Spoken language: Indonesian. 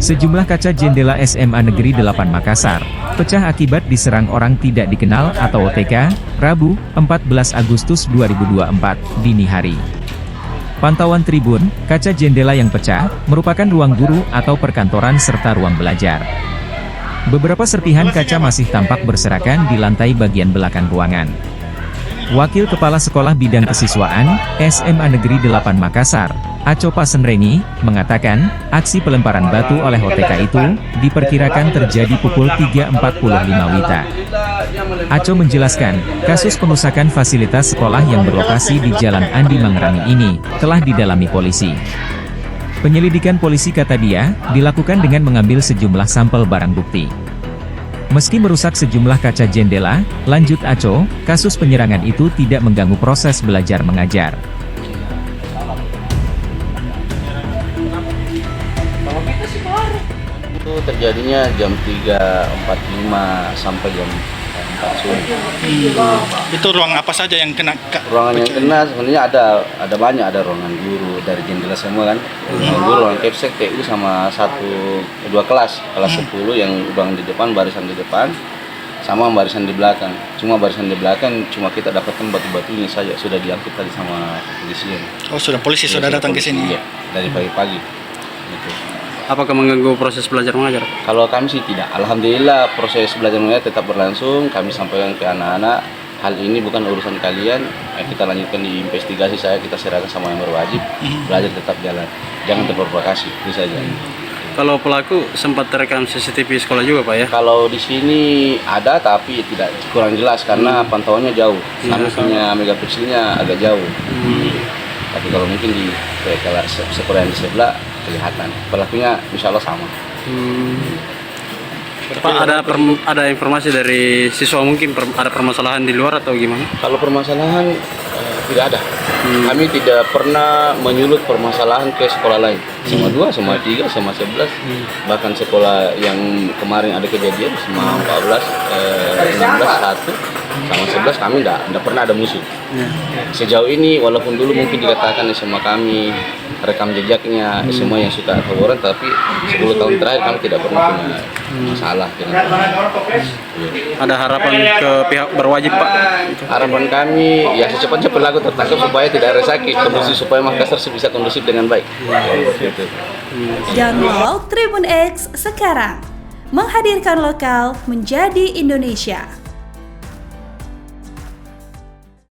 Sejumlah kaca jendela SMA Negeri 8 Makassar pecah akibat diserang orang tidak dikenal atau OTK, Rabu, 14 Agustus 2024, dini hari. Pantauan Tribun, kaca jendela yang pecah, merupakan ruang guru atau perkantoran serta ruang belajar. Beberapa serpihan kaca masih tampak berserakan di lantai bagian belakang ruangan. Wakil Kepala Sekolah Bidang Kesiswaan, SMA Negeri 8 Makassar, Aco Pasenreni, mengatakan, aksi pelemparan batu oleh OTK itu, diperkirakan terjadi pukul 3.45 WITA. Aco menjelaskan, kasus pengusakan fasilitas sekolah yang berlokasi di Jalan Andi Mangrangi ini, telah didalami polisi. Penyelidikan polisi, kata dia, dilakukan dengan mengambil sejumlah sampel barang bukti. Meski merusak sejumlah kaca jendela, lanjut Aco, kasus penyerangan itu tidak mengganggu proses belajar mengajar. Itu terjadinya jam 3.45 sampai jam 4 sore. Itu ruang apa saja yang kena? Ruangan yang kena sebenarnya ada banyak, ada ruangan guru dari jendela semua kan. Ruangan guru, ruangan capsek, TU sama dua kelas 10 yang ruangan di depan, barisan di depan, sama barisan di belakang. Cuma barisan di belakang cuma kita dapatkan batu-batunya saja, sudah diangkut tadi sama polisi. Oh, sudah polisi sudah datang ke sini. Iya, dari pagi-pagi. Gitu. Apakah mengganggu proses belajar mengajar? Kalau kami sih tidak. Alhamdulillah proses belajar mengajar tetap berlangsung. Kami sampaikan ke anak-anak, hal ini bukan urusan kalian. Kita lanjutkan di investigasi kita serahkan sama yang berwajib. Belajar tetap jalan. Jangan terprovokasi, itu saja. Kalau pelaku sempat terekam CCTV sekolah juga, Pak ya? Kalau di sini ada tapi tidak kurang jelas karena pantauannya jauh. Kami punya megapikselnya agak jauh. Tapi kalau mungkin di sekolah yang di sebelah kelihatan. Pelakunya insya Allah sama. Pak, ada informasi dari siswa mungkin ada permasalahan di luar atau gimana? Kalau permasalahan tidak ada. Kami tidak pernah menyulut permasalahan ke sekolah lain. SMA 2, SMA 3, SMA 11. Bahkan sekolah yang kemarin ada kejadian SMA 14, 16, 1 sama 11 kami tidak pernah ada musuh. Sejauh ini walaupun dulu mungkin dikatakan SMA kami rekam jejaknya semua yang suka tawuran, tapi 10 tahun terakhir kami tidak pernah punya masalah dengan Ada harapan ke pihak berwajib, Pak? harapan kami ya secepatnya pelaku tertangkap supaya tidak resaki kondusif, supaya Makassar bisa kondusif dengan baik. Gitu. Download Tribun X sekarang, menghadirkan lokal menjadi Indonesia.